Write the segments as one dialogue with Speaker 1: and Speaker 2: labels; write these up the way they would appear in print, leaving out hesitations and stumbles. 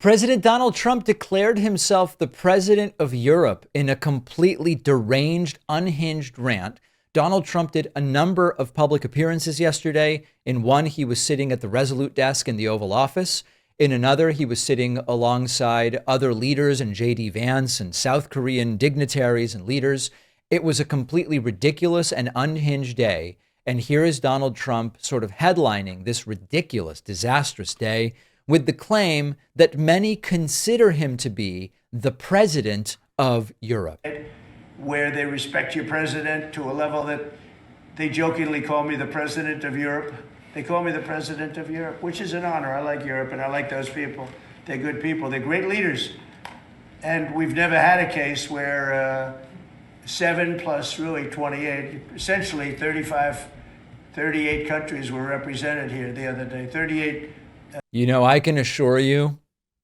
Speaker 1: President Donald Trump declared himself the president of Europe in a completely deranged, unhinged rant. Donald Trump did a number of public appearances yesterday. In one, he was sitting at the Resolute desk in the Oval Office. In another, he was sitting alongside other leaders and J.D. Vance and South Korean dignitaries and leaders. It was a completely ridiculous and unhinged day. And here is Donald Trump sort of headlining this ridiculous, disastrous day with the claim that many consider him to be the president of Europe.
Speaker 2: Where they respect your president to a level that they jokingly call me the president of Europe. They call me the president of Europe, which is an honor. I like Europe and I like those people. They're good people. They're great leaders. And we've never had a case where 7 plus really 28, essentially 38 countries were represented here the other day. 38.
Speaker 1: You know, I can assure you,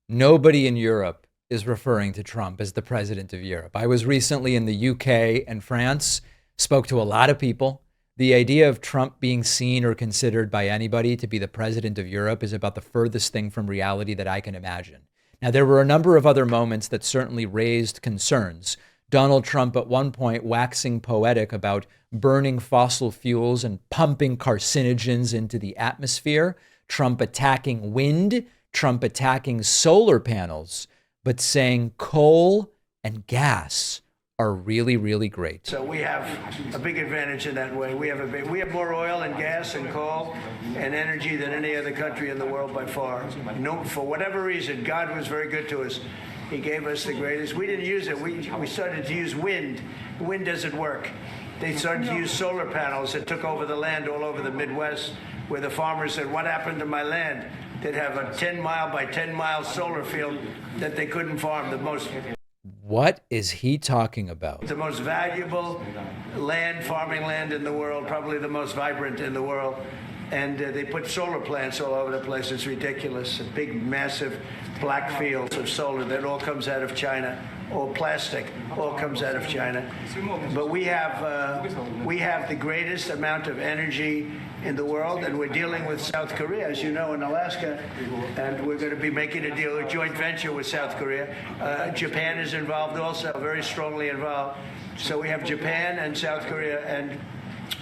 Speaker 1: nobody in Europe is referring to Trump as the president of Europe. I was recently in the UK and France, spoke to a lot of people. The idea of Trump being seen or considered by anybody to be the president of Europe is about the furthest thing from reality that I can imagine. Now, there were a number of other moments that certainly raised concerns. Donald Trump at one point waxing poetic about burning fossil fuels and pumping carcinogens into the atmosphere. Trump attacking wind, Trump attacking solar panels, but saying coal and gas are really, really great.
Speaker 2: So we have a big advantage in that way. We have more oil and gas and coal and energy than any other country in the world by far. No, for whatever reason, God was very good to us. He gave us the greatest. We didn't use it. We started to use wind. Wind doesn't work. They started to use solar panels that took over the land all over the Midwest, where the farmers said, what happened to my land? They'd have a 10-mile by 10-mile solar field that they couldn't farm.
Speaker 1: What is he talking about?
Speaker 2: The most valuable land, farming land in the world, probably the most vibrant in the world. And they put solar plants all over the place. It's ridiculous. A big, massive black fields of solar that all comes out of China. All plastic, all comes out of China. But we have the greatest amount of energy in the world, and we're dealing with South Korea, as you know, in Alaska, and we're going to be making a deal, a joint venture with South Korea. Japan is involved also, very strongly involved. So we have Japan and South Korea. And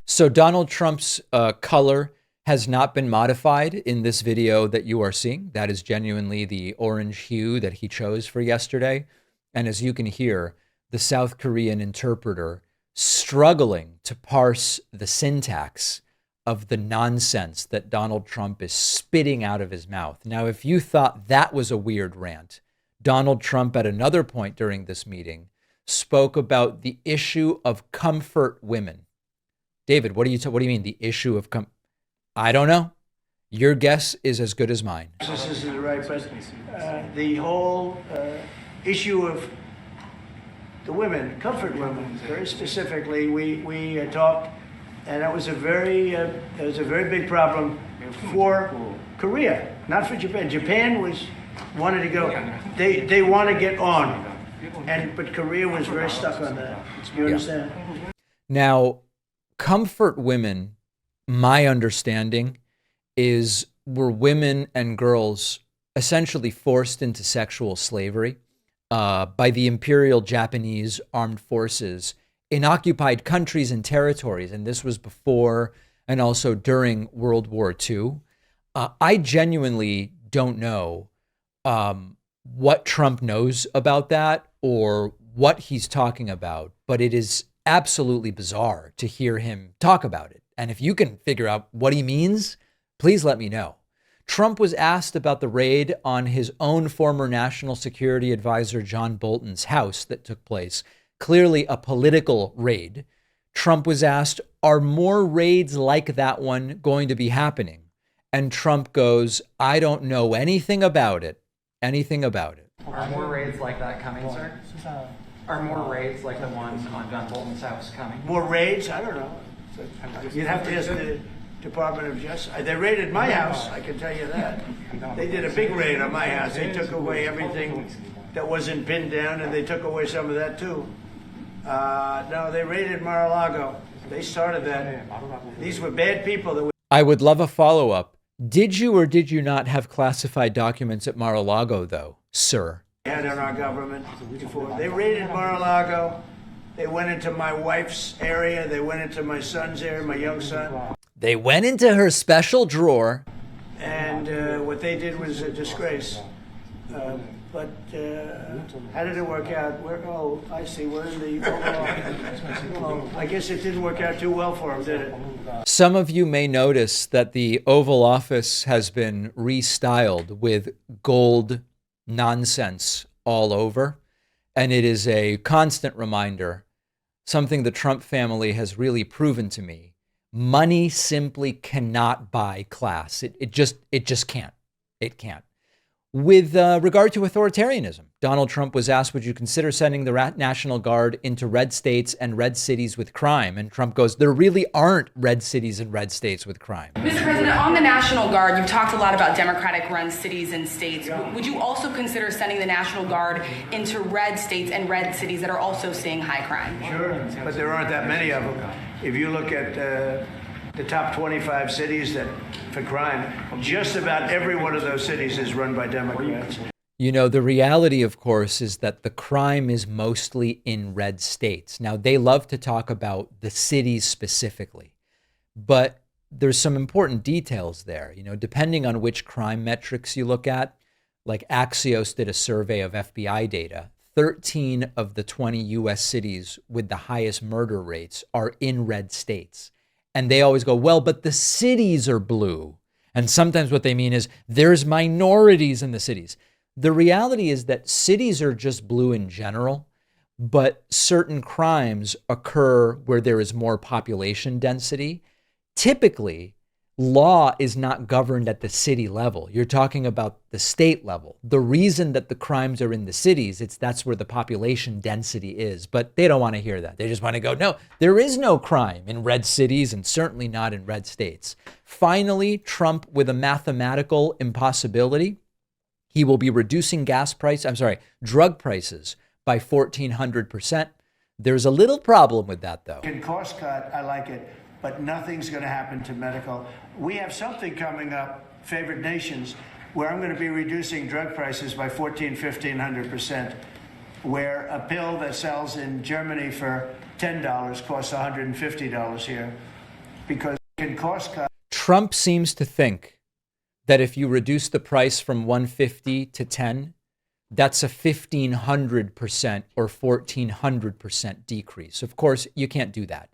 Speaker 1: so Donald Trump's color has not been modified in this video that you are seeing. That is genuinely the orange hue that he chose for yesterday. And as you can hear, the South Korean interpreter struggling to parse the syntax of the nonsense that Donald Trump is spitting out of his mouth. Now, if you thought that was a weird rant, Donald Trump at another point during this meeting spoke about the issue of comfort women. David, what do you mean the issue of I don't know. Your guess is as good as mine.
Speaker 2: This is the right president. The whole issue of the women, comfort women, very specifically, we talked, and that was a very big problem for Korea, not for Japan. Japan wanted to go. They want to get on, but Korea was very stuck on that. You understand?
Speaker 1: Now, comfort women, my understanding is, were women and girls essentially forced into sexual slavery by the Imperial Japanese Armed Forces in occupied countries and territories. And this was before and also during World War II. I genuinely don't know what Trump knows about that or what he's talking about, but it is absolutely bizarre to hear him talk about it. And if you can figure out what he means, please let me know. Trump was asked about the raid on his own former national security advisor, John Bolton's house that took place, clearly a political raid. Trump was asked, are more raids like that one going to be happening? And Trump goes, I don't know anything about it. Anything about it.
Speaker 3: Are more raids like that coming, sir? Are more raids like the one on John Bolton's house coming?
Speaker 2: More raids? I don't know. You'd have to ask the Department of Justice. They raided my house, I can tell you that. They did a big raid on my house. They took away everything that wasn't pinned down, and they took away some of that too. No, they raided Mar-a-Lago. They started that. These were bad people that
Speaker 1: I would love a follow-up. Did you or did you not have classified documents at Mar-a-Lago, though? sir.
Speaker 2: Had in our government before. They raided Mar-a-Lago. They went into my wife's area. They went into my son's area, my young son.
Speaker 1: They went into her special drawer.
Speaker 2: And what they did was a disgrace. But how did it work out? I see. We're in the overall. I guess it didn't work out too well for them, did it?
Speaker 1: Some of you may notice that the Oval Office has been restyled with gold nonsense all over. And it is a constant reminder, something the Trump family has really proven to me. Money simply cannot buy class. It just can't. It can't. With regard to authoritarianism, Donald Trump was asked, would you consider sending the National Guard into red states and red cities with crime? And Trump goes, there really aren't red cities and red states with crime.
Speaker 4: Mr. President, on the National Guard, you've talked a lot about Democratic-run cities and states. Would you also consider sending the National Guard into red states and red cities that are also seeing high crime?
Speaker 2: Sure, but there aren't that many of them. If you look at the top 25 cities for crime, just about every one of those cities is run by Democrats.
Speaker 1: You know, the reality, of course, is that the crime is mostly in red states. Now, they love to talk about the cities specifically, but there's some important details there. You know, depending on which crime metrics you look at, like Axios did a survey of FBI data, 13 of the 20 U.S. cities with the highest murder rates are in red states. And they always go, well, but the cities are blue. And sometimes what they mean is there's minorities in the cities. The reality is that cities are just blue in general, but certain crimes occur where there is more population density. Typically, law is not governed at the city level. You're talking about the state level. The reason that the crimes are in the cities, that's where the population density is. But they don't want to hear that. They just want to go, no, there is no crime in red cities and certainly not in red states. Finally, Trump, with a mathematical impossibility, he will be reducing drug prices by 1,400%. There's a little problem with that, though.
Speaker 2: Can cost cut, I like it, but nothing's going to happen to medical. We have something coming up, favored nations, where I'm going to be reducing drug prices by 1,500%, where a pill that sells in Germany for $10 costs $150 here, because it can cost cut.
Speaker 1: Trump seems to think that if you reduce the price from 150 to 10, that's a 1,500% or 1,400% decrease. Of course, you can't do that.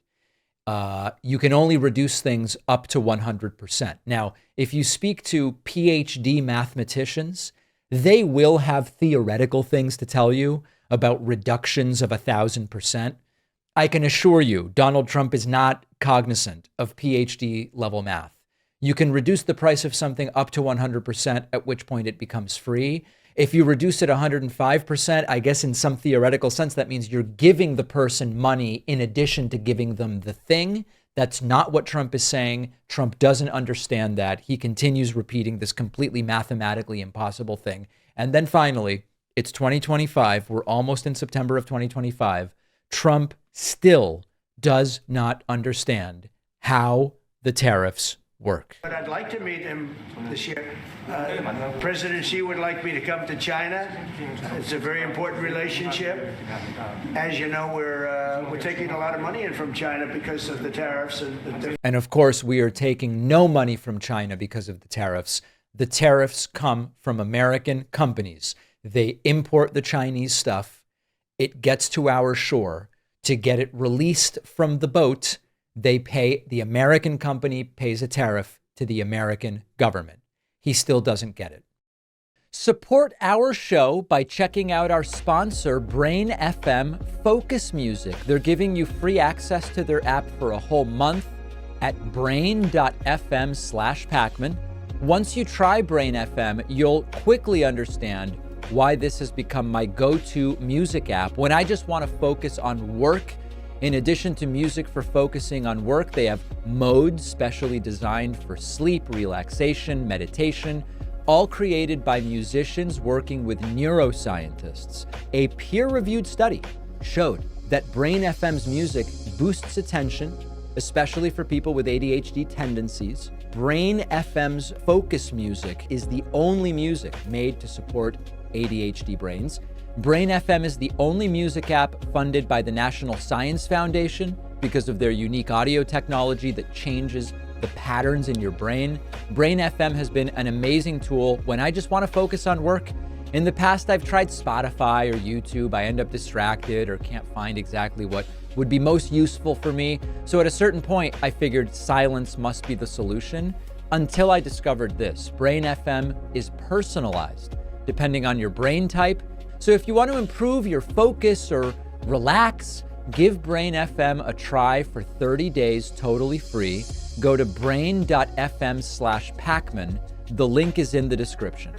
Speaker 1: You can only reduce things up to 100%. Now, if you speak to PhD mathematicians, they will have theoretical things to tell you about reductions of 1,000%. I can assure you, Donald Trump is not cognizant of PhD level math. You can reduce the price of something up to 100%, at which point it becomes free. If you reduce it 105%, I guess in some theoretical sense, that means you're giving the person money in addition to giving them the thing. That's not what Trump is saying. Trump doesn't understand that. He continues repeating this completely mathematically impossible thing. And then finally, it's 2025. We're almost in September of 2025. Trump still does not understand how the tariffs work.
Speaker 2: But I'd like to meet him this year. President Xi would like me to come to China. It's a very important relationship. As you know, we're taking a lot of money in from China because of the tariffs.
Speaker 1: And of course, we are taking no money from China because of the tariffs. The tariffs come from American companies. They import the Chinese stuff. It gets to our shore. To get it released from the boat, the American company pays a tariff to the American government. He still doesn't get it. Support our show by checking out our sponsor, Brain FM Focus Music. They're giving you free access to their app for a whole month at brain.fm/Pakman. Once you try Brain FM, you'll quickly understand why this has become my go-to music app when I just want to focus on work. In addition to music for focusing on work, they have modes specially designed for sleep, relaxation, meditation, all created by musicians working with neuroscientists. A peer-reviewed study showed that Brain FM's music boosts attention, especially for people with ADHD tendencies. Brain FM's focus music is the only music made to support ADHD brains. Brain FM is the only music app funded by the National Science Foundation because of their unique audio technology that changes the patterns in your brain. Brain FM has been an amazing tool when I just want to focus on work. In the past, I've tried Spotify or YouTube. I end up distracted or can't find exactly what would be most useful for me. So at a certain point, I figured silence must be the solution until I discovered this. Brain FM is personalized depending on your brain type. So if you want to improve your focus or relax, give Brain FM a try for 30 days totally free. Go to brain.fm/Pakman. The link is in the description.